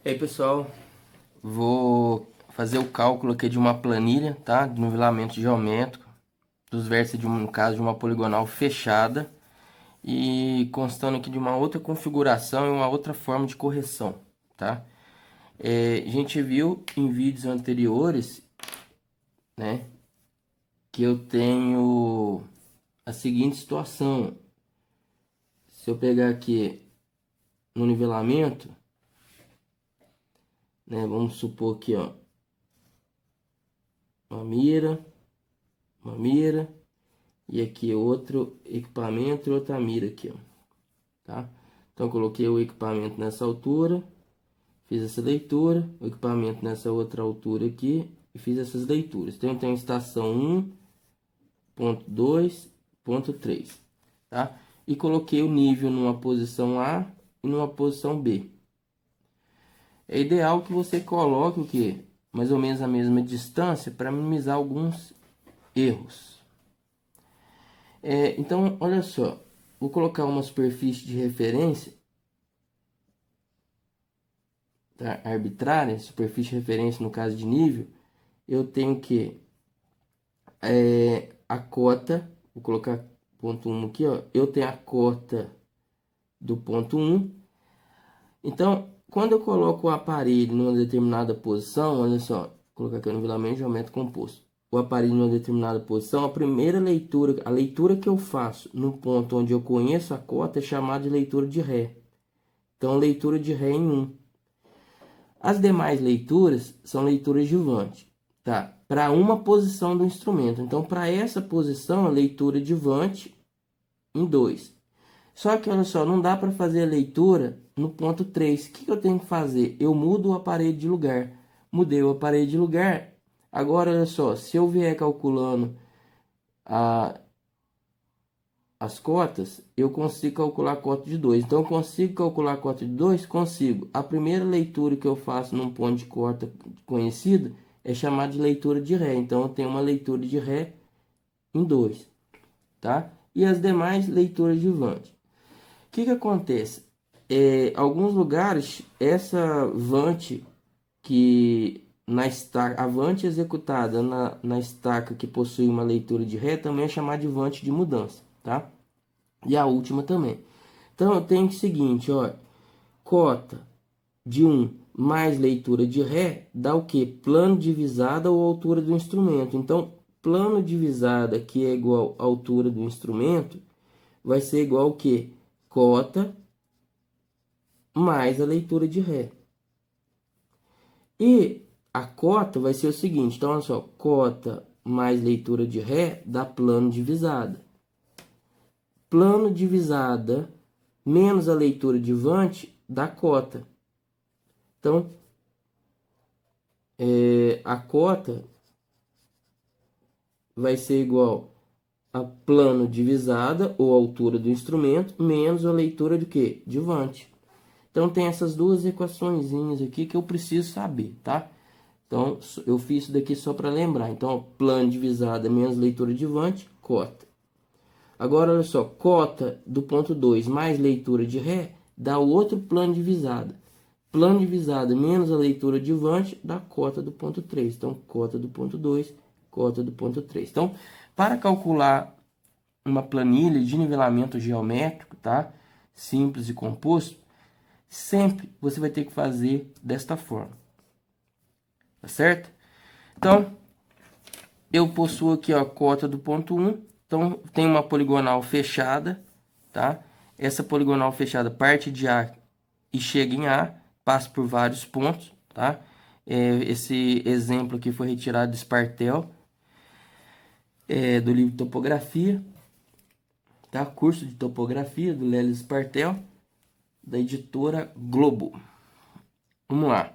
E aí, pessoal, vou fazer o cálculo aqui de uma planilha, tá? De nivelamento geométrico dos vértices no caso de uma poligonal fechada e constando aqui de uma outra configuração e uma outra forma de correção, tá? A gente viu em vídeos anteriores, né, que eu tenho a seguinte situação. Se eu pegar aqui no nivelamento, né, vamos supor aqui, ó, uma mira, e aqui outro equipamento e outra mira aqui, ó, tá? Então eu coloquei o equipamento nessa altura, fiz essa leitura, o equipamento nessa outra altura aqui e fiz essas leituras. Então eu tenho estação 1, ponto 2, ponto 3, tá? E coloquei o nível numa posição A e numa posição B. É ideal que você coloque o que? Mais ou menos a mesma distância para minimizar alguns erros. Então, olha só, vou colocar uma superfície de referência, tá? Arbitrária, superfície de referência no caso de nível, eu tenho que a cota, vou colocar ponto 1 aqui, ó, eu tenho a cota do ponto 1. Então, quando eu coloco o aparelho numa determinada posição, olha só, vou colocar aqui o nivelamento geométrico composto. O aparelho numa determinada posição, a primeira leitura, a leitura que eu faço no ponto onde eu conheço a cota é chamada de leitura de ré. Então, leitura de ré em 1. As demais leituras são leituras de Vant, tá? Para uma posição do instrumento. Então, para essa posição, a leitura de Vant em 2. Só que, olha só, não dá para fazer a leitura no ponto 3. O que eu tenho que fazer? Eu mudo o aparelho de lugar. Mudei o aparelho de lugar. Agora, olha só, se eu vier calculando as cotas, eu consigo calcular a cota de 2. Então, eu consigo calcular a cota de 2? Consigo. A primeira leitura que eu faço num ponto de cota conhecido é chamada de leitura de ré. Então, eu tenho uma leitura de ré em 2, tá? E as demais leituras de Vant. O que acontece? Alguns lugares, essa Vant que na estaca, a Vant executada na estaca que possui uma leitura de ré também é chamada de Vant de mudança, tá? E a última também. Então eu tenho o seguinte, ó, cota de 1 mais leitura de ré dá o que? Plano divisada ou altura do instrumento. Então, plano divisada que é igual à altura do instrumento vai ser igual ao que? Cota mais a leitura de ré. E a cota vai ser o seguinte, então olha só, cota mais leitura de ré dá plano divisada. Plano divisada menos a leitura de Vant dá cota. Então, a cota vai ser igual a plano divisada ou altura do instrumento menos a leitura de quê? De Vant. Então, tem essas duas equaçõezinhas aqui que eu preciso saber, tá? Então, eu fiz isso daqui só para lembrar. Então, plano divisada menos leitura de Vant, cota. Agora, olha só, cota do ponto 2 mais leitura de ré dá o outro plano divisada. Plano divisada menos a leitura de Vant dá cota do ponto 3. Então, cota do ponto 2, cota do ponto 3. Então, para calcular uma planilha de nivelamento geométrico, tá? Simples e composto, sempre você vai ter que fazer desta forma. Tá certo? Então, eu possuo aqui a cota do ponto 1. Então, tem uma poligonal fechada, tá? Essa poligonal fechada parte de A e chega em A, passa por vários pontos, tá? Esse exemplo aqui foi retirado do Spartel, do livro Topografia, tá? Curso de Topografia, do Lélio Spartel, da editora Globo. Vamos lá.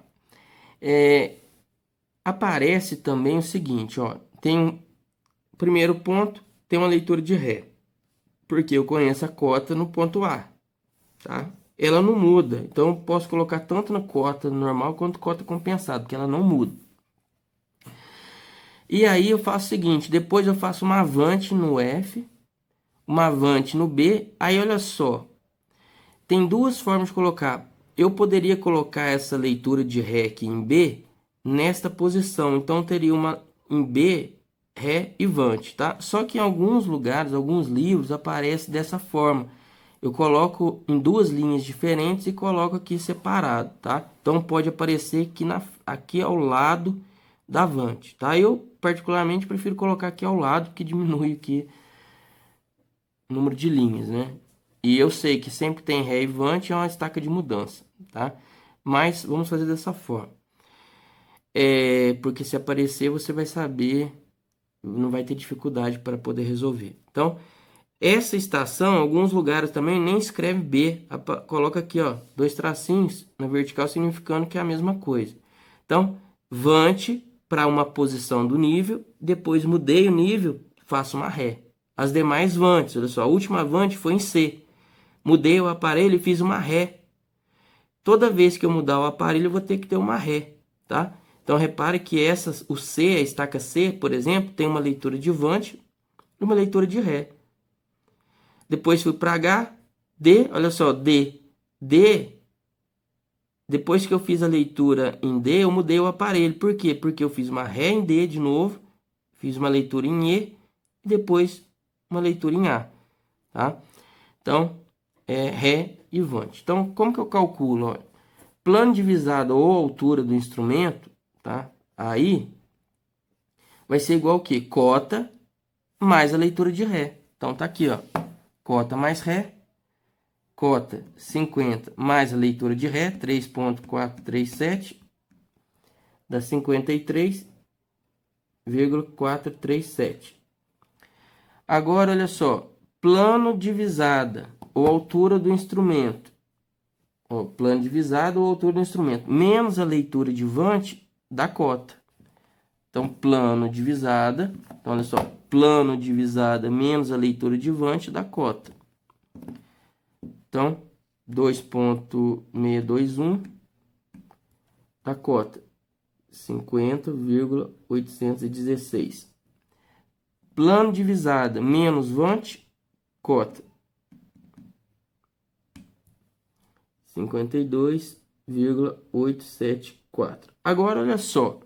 Aparece também o seguinte, ó, tem o primeiro ponto, tem uma leitura de ré, porque eu conheço a cota no ponto A, tá? Ela não muda, então eu posso colocar tanto na cota normal quanto cota compensada, porque ela não muda. E aí eu faço o seguinte, depois eu faço uma Vant no F, uma Vant no B, aí olha só, tem duas formas de colocar eu poderia colocar essa leitura de Ré aqui em B nesta posição. Então, teria uma em B, Ré e Vante, tá? Só que em alguns lugares, alguns livros, aparece dessa forma. Eu coloco em duas linhas diferentes e coloco aqui separado, tá? Então, pode aparecer aqui ao lado da Vante, tá? Eu, particularmente, prefiro colocar aqui ao lado, que diminui aqui o número de linhas, né? E eu sei que sempre tem Ré e Vante, é uma estaca de mudança, tá? Mas vamos fazer dessa forma. Porque se aparecer, você vai saber, não vai ter dificuldade para poder resolver. Então, essa estação, alguns lugares também nem escreve B, coloca aqui, ó, dois tracinhos na vertical, significando que é a mesma coisa. Então, Vante para uma posição do nível, depois mudei o nível, faço uma Ré. As demais Vantes, olha só, a última Vante foi em C. Mudei o aparelho e fiz uma Ré. Toda vez que eu mudar o aparelho, eu vou ter que ter uma Ré, tá? Então, repare que o C, a estaca C, por exemplo, tem uma leitura de Vante e uma leitura de Ré. Depois fui para H, D, olha só, D. D, depois que eu fiz a leitura em D, eu mudei o aparelho. Por quê? Porque eu fiz uma Ré em D de novo, fiz uma leitura em E e depois uma leitura em A, tá? Então, Ré e Vante. Então, como que eu calculo? Olha, plano divisado ou altura do instrumento, tá? Aí vai ser igual o quê? Cota mais a leitura de Ré. Então, tá aqui, ó. Cota mais Ré. Cota 50 mais a leitura de Ré, 3,437, dá 53,437. Agora, olha só, plano divisada ou altura do instrumento. Ó, plano divisado ou altura do instrumento, menos a leitura de Vante da cota. Então, plano divisada, então, olha só, plano divisada menos a leitura de Vante da cota. Então, 2,621 da cota, 50,816. Plano divisada menos Vante, cota, 52,874. Agora, olha só,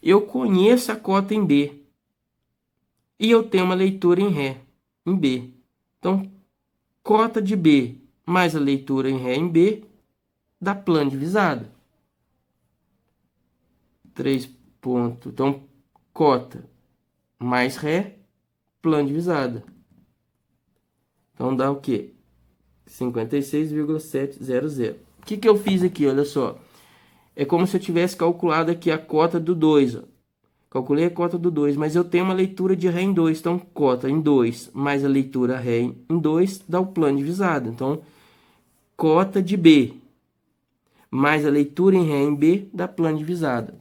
eu conheço a cota em B e eu tenho uma leitura em Ré, em B. Então, cota de B mais a leitura em Ré em B dá plano divisado. 3 pontos. Então, cota mais Ré, plano divisada. Então, dá o quê? 56,700. O que eu fiz aqui? Olha só. É como se eu tivesse calculado aqui a cota do 2. Ó. Calculei a cota do 2, mas eu tenho uma leitura de Ré em 2. Então, cota em 2 mais a leitura Ré em 2 dá o plano divisado. Então, cota de B mais a leitura em Ré em B dá plano divisado.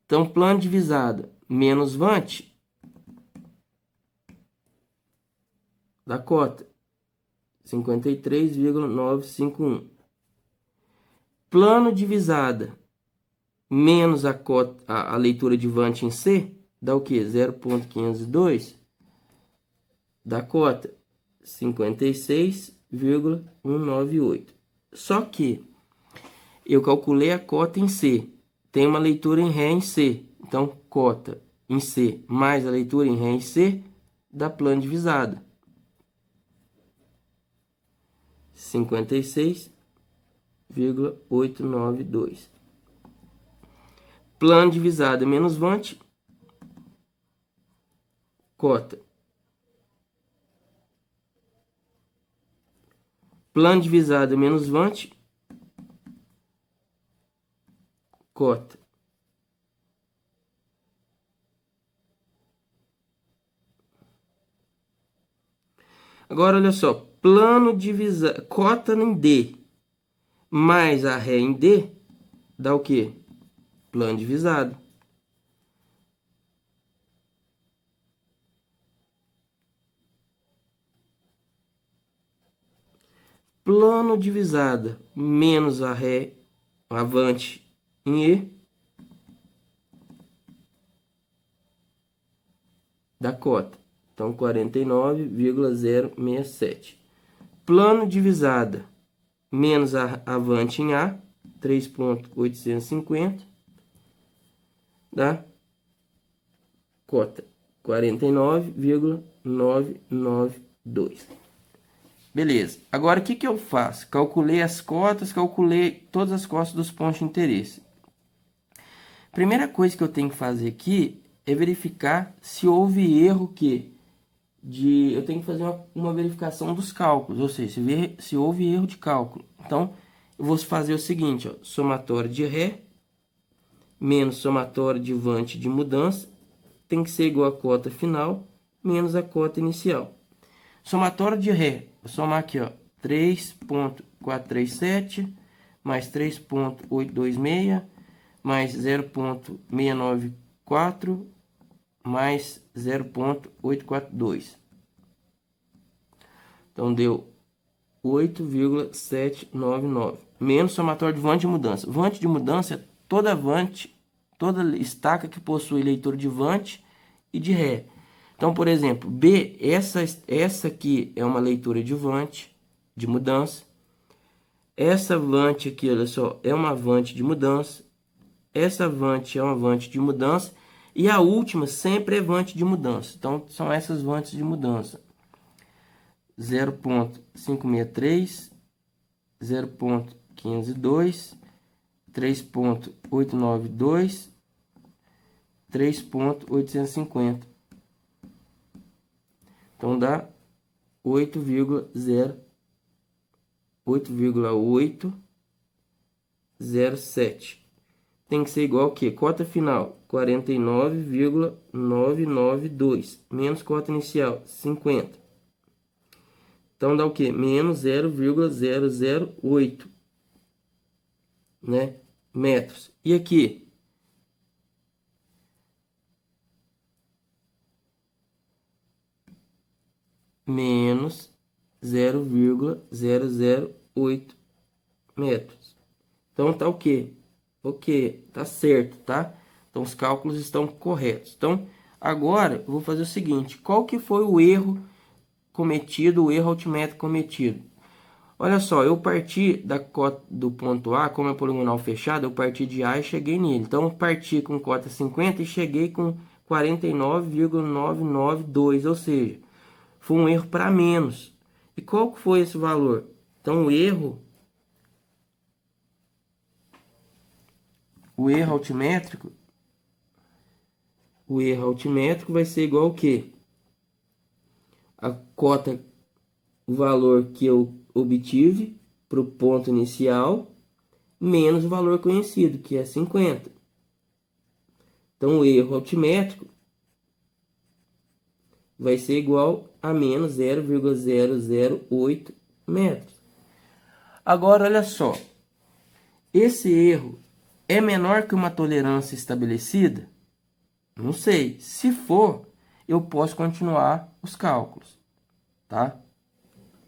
Então, plano divisado menos Vante da cota, 53,951. Plano divisada menos a leitura de Vante em C dá o quê? 0,502 da cota, 56,198. Só que eu calculei a cota em C. Tem uma leitura em Ré em C. Então, cota em C mais a leitura em Ré em C dá plano divisado. 56,892. Plano divisado menos Vante, cota. Plano divisado menos Vante, cota. Agora, olha só, plano divisado, cota em D, mais a Ré em D, dá o quê? Plano divisado. Plano divisada menos a Ré, a Vante em E, da cota. Então, 49,067. Plano divisada menos a avante em A, 3.850, dá cota 49,992. Beleza. Agora, o que que eu faço? Calculei as cotas, calculei todas as cotas dos pontos de interesse. Primeira coisa que eu tenho que fazer aqui é verificar se houve erro eu tenho que fazer uma verificação dos cálculos, ou seja, se houve erro de cálculo. Então, eu vou fazer o seguinte, ó, somatório de Ré menos somatório de vante de mudança tem que ser igual a cota final menos a cota inicial. Somatório de Ré, vou somar aqui, ó, 3.437 mais 3.826 mais 0.694 mais 0.842. Então, deu 8,799. Menos somatório de vante de mudança. Vante de mudança é toda estaca que possui leitura de vante e de Ré. Então, por exemplo, B, essa aqui é uma leitura de vante, de mudança. Essa vante aqui, olha só, é uma vante de mudança. Essa vante é uma vante de mudança. E a última sempre é vante de mudança. Então, são essas vantes de mudança. 0.563, 0.502, 3.892, 3.850. Então, dá 8,807. Tem que ser igual ao quê? Cota final, 49,992. Menos cota inicial, 50. Então, dá o quê? Menos 0,008, né? Metros. E aqui? Menos 0,008 metros. Então, tá o quê? Ok, tá certo, tá? Então, os cálculos estão corretos. Então, agora, eu vou fazer o seguinte. Qual que foi o erro cometido, o erro altimétrico cometido? Olha só, eu parti da cota do ponto A, como é poligonal fechado, eu parti de A e cheguei nele. Então, eu parti com cota 50 e cheguei com 49,992, ou seja, foi um erro para menos. E qual que foi esse valor? Então, o erro altimétrico vai ser igual ao quê? A cota, o valor que eu obtive para o ponto inicial, menos o valor conhecido, que é 50. Então, o erro altimétrico vai ser igual a menos 0,008 metros. Agora, olha só. Esse erro é menor que uma tolerância estabelecida? Não sei. Se for, eu posso continuar os cálculos, tá?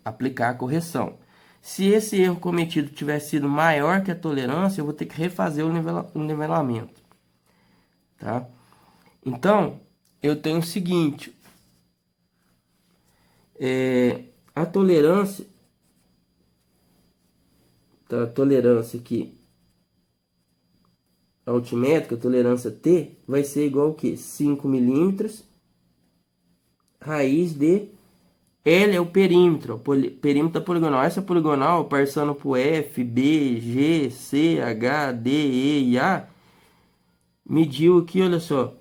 Aplicar a correção. Se esse erro cometido tiver sido maior que a tolerância, eu vou ter que refazer o nivelamento, tá? Então, eu tenho o seguinte. A tolerância, tá? A tolerância aqui altimétrica, a tolerância T, vai ser igual ao quê? 5 milímetros, raiz de L é o perímetro, perímetro da poligonal. Essa poligonal, passando por F, B, G, C, H, D, E e A, mediu aqui, olha só,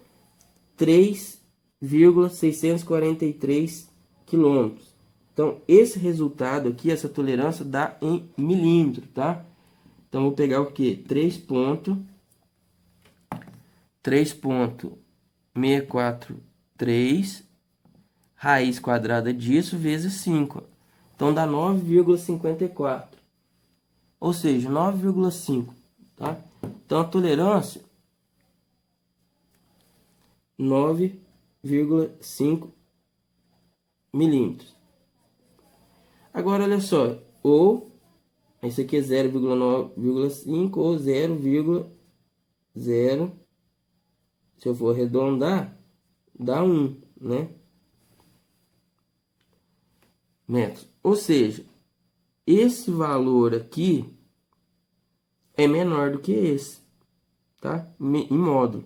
3,643 quilômetros. Então, esse resultado aqui, essa tolerância, dá em milímetro, tá? Então, vou pegar o quê? 3,643 raiz quadrada disso vezes 5. Então, dá 9,54. Ou seja, 9,5, tá? Então, a tolerância, 9,5 milímetros. Agora, olha só. Ou, esse aqui é 0,9,5 ou 0,0. Se eu for arredondar, dá 1, né? Metros. Ou seja, esse valor aqui é menor do que esse, tá? Em módulo.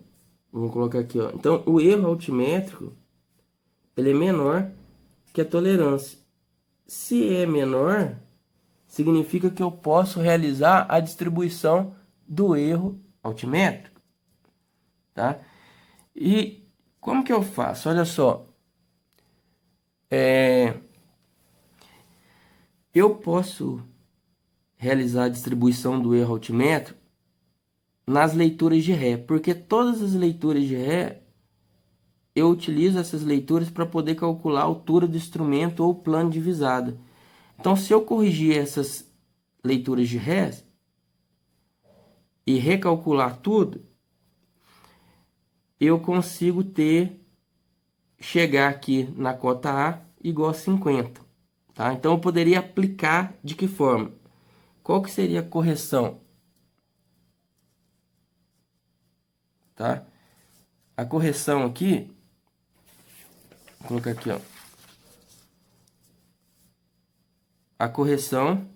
Vamos colocar aqui, ó. Então, o erro altimétrico, ele é menor que a tolerância. Se é menor, significa que eu posso realizar a distribuição do erro altimétrico, tá? E como que eu faço? Olha só. Eu posso realizar a distribuição do erro altimétrico nas leituras de Ré, porque todas as leituras de Ré, eu utilizo essas leituras para poder calcular a altura do instrumento ou plano de visada. Então, se eu corrigir essas leituras de Ré e recalcular tudo, eu consigo chegar aqui na cota A igual a 50. Tá? Então, eu poderia aplicar de que forma? Qual que seria a correção? Tá? A correção aqui, vou colocar aqui, ó. A correção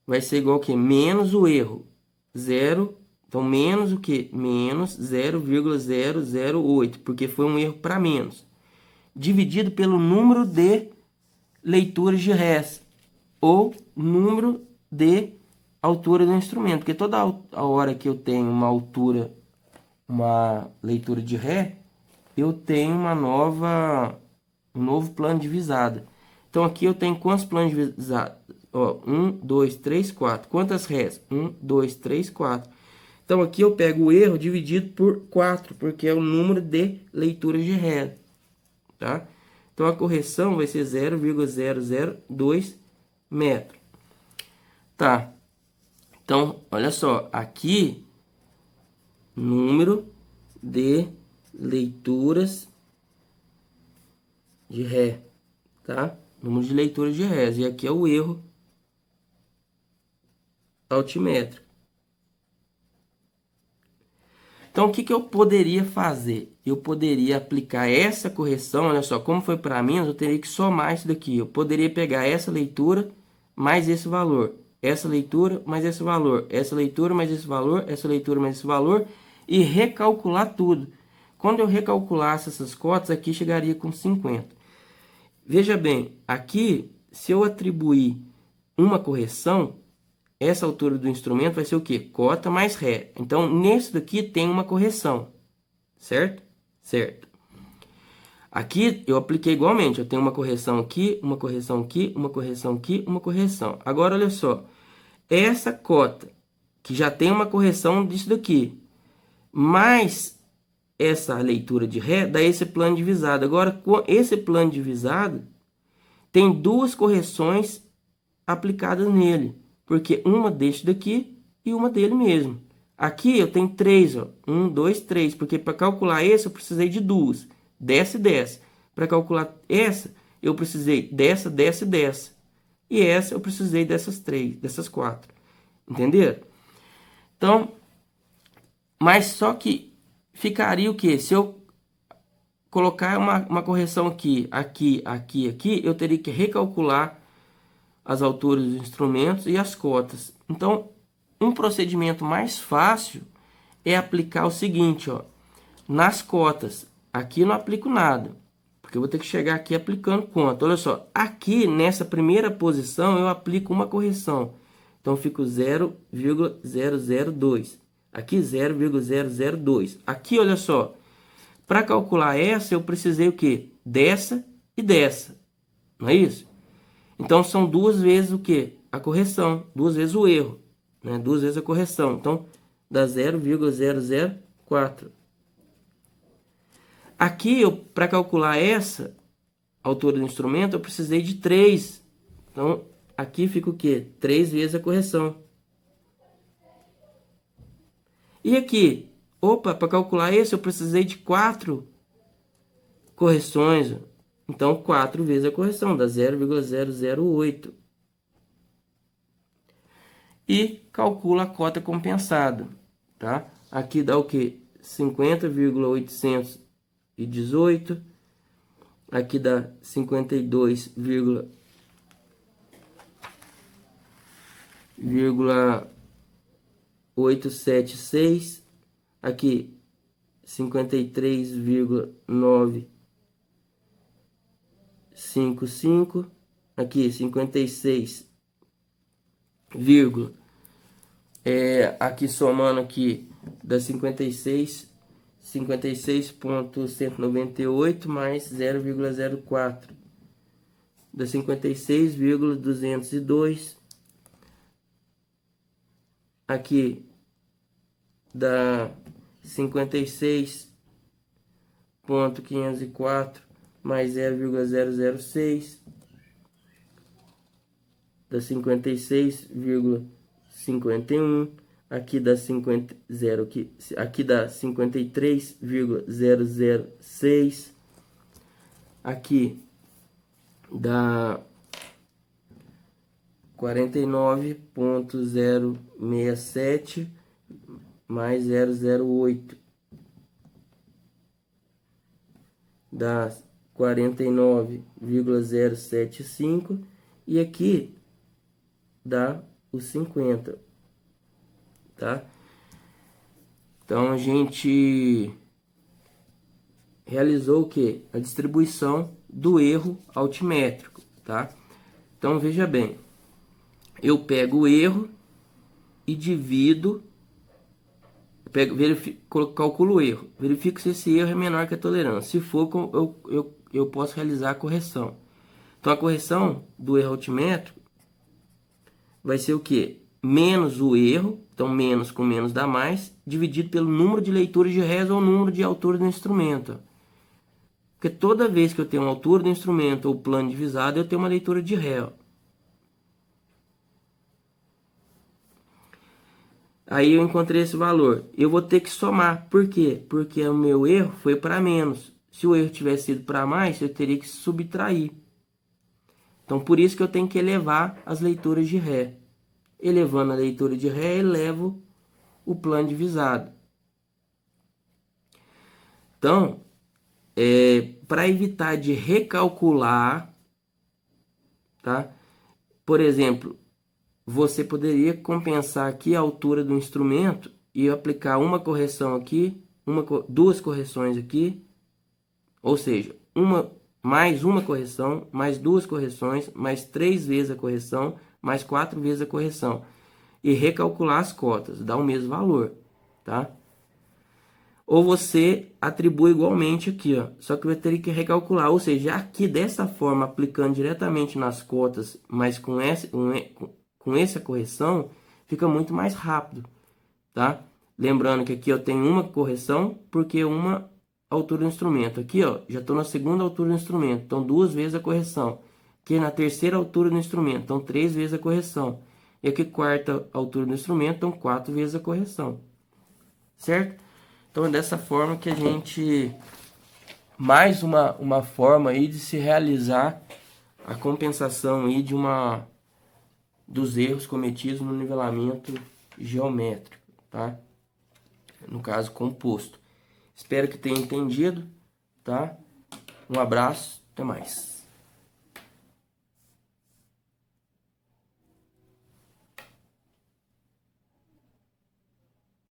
vai ser igual a quê? Menos o erro. 0, então menos o quê? Menos 0,008, porque foi um erro para menos. Dividido pelo número de leituras de Rés, ou número de altura do instrumento. Porque toda a hora que eu tenho uma altura, uma leitura de Ré, eu tenho um novo plano de visada. Então aqui eu tenho quantos planos de visada? Ó, 1, 2, 3, 4. Quantas Rés? 1, 2, 3, 4. Então aqui eu pego o erro dividido por 4, porque é o número de leituras de Ré. Tá? Então a correção vai ser 0,002 metros. Tá. Então, olha só, aqui número de leituras de Ré, tá? Número de leituras de Ré. E aqui é o erro altimétrico. Então, o que eu poderia fazer? Eu poderia aplicar essa correção, olha só, como foi para menos, eu teria que somar isso daqui. Eu poderia pegar essa leitura mais esse valor. Essa leitura mais esse valor. Essa leitura mais esse valor. Essa leitura mais esse valor. E recalcular tudo. Quando eu recalculasse essas cotas, aqui chegaria com 50. Veja bem, aqui, se eu atribuir uma correção, essa altura do instrumento vai ser o quê? Cota mais Ré. Então, nesse daqui tem uma correção, certo? Certo. Aqui eu apliquei igualmente, eu tenho uma correção aqui, uma correção aqui, uma correção aqui, uma correção. Agora, olha só, essa cota, que já tem uma correção disso daqui, mais essa leitura de Ré, dá esse plano divisado. Agora, com esse plano divisado, tem duas correções aplicadas nele, porque uma deste daqui e uma dele mesmo. Aqui eu tenho três, ó, 1, 2, 3, porque para calcular esse eu precisei de duas, dessa e dessa. Para calcular essa, eu precisei dessa, dessa e dessa. E essa eu precisei dessas três, dessas quatro. Entenderam? Então, mas só que ficaria o quê? Se eu colocar uma correção aqui, aqui, aqui, aqui, eu teria que recalcular as alturas dos instrumentos e as cotas. Então, um procedimento mais fácil é aplicar o seguinte, ó, nas cotas. Aqui eu não aplico nada, porque eu vou ter que chegar aqui aplicando conta. Olha só, aqui nessa primeira posição eu aplico uma correção. Então, eu fico 0,002. Aqui 0,002. Aqui, olha só, para calcular essa eu precisei o quê? Dessa e dessa. Não é isso? Então, são duas vezes o quê? A correção. Duas vezes o erro. Né? Duas vezes a correção. Então, dá 0,004. Aqui, para calcular essa altura do instrumento, eu precisei de 3. Então, aqui fica o quê? 3 vezes a correção. E aqui? Opa, para calcular esse, eu precisei de 4 correções. Então, 4 vezes a correção, dá 0,008. E calcula a cota compensada, tá? Aqui dá o que? 50,818. Aqui dá 52,818. 53,876, aqui 53,955, aqui 56, aqui somando aqui da 56,198 mais 0,04 da 56,202, aqui da 56,504 mais 0,006 da 56,51, aqui da 53,006, aqui da 49,067 mais 008 dá 49,075 e aqui dá os 50, tá? Então a gente realizou o que? A distribuição do erro altimétrico, tá? Então veja bem, eu pego o erro e divido, calculo o erro, verifico se esse erro é menor que a tolerância. Se for, eu posso realizar a correção. Então a correção do erro altimétrico vai ser o que? Menos o erro, então menos com menos dá mais, dividido pelo número de leituras de rés ou número de altura do instrumento. Porque toda vez que eu tenho uma altura do instrumento ou plano divisado, eu tenho uma leitura de ré. Ó. Aí eu encontrei esse valor. Eu vou ter que somar. Por quê? Porque o meu erro foi para menos. Se o erro tivesse sido para mais, eu teria que subtrair. Então, por isso que eu tenho que elevar as leituras de ré. Elevando a leitura de ré, elevo o plano divisado. Então, para evitar de recalcular, tá? Por exemplo, você poderia compensar aqui a altura do instrumento e aplicar uma correção aqui, duas correções aqui, ou seja, mais uma correção, mais duas correções, mais 3 vezes a correção, mais 4 vezes a correção. E recalcular as cotas, dá o mesmo valor, tá? Ou você atribui igualmente aqui, ó, só que eu teria que recalcular, ou seja, aqui dessa forma, aplicando diretamente nas cotas, mas com essa correção, fica muito mais rápido, tá? Lembrando que aqui eu tenho uma correção, porque uma altura do instrumento. Aqui, ó, já estou na segunda altura do instrumento, então 2 vezes a correção. Aqui na terceira altura do instrumento, então 3 vezes a correção. E aqui quarta altura do instrumento, então 4 vezes a correção. Certo? Então é dessa forma que a gente... Mais uma forma aí de se realizar a compensação aí dos erros cometidos no nivelamento geométrico, tá? No caso, composto. Espero que tenha entendido, tá? Um abraço, até mais.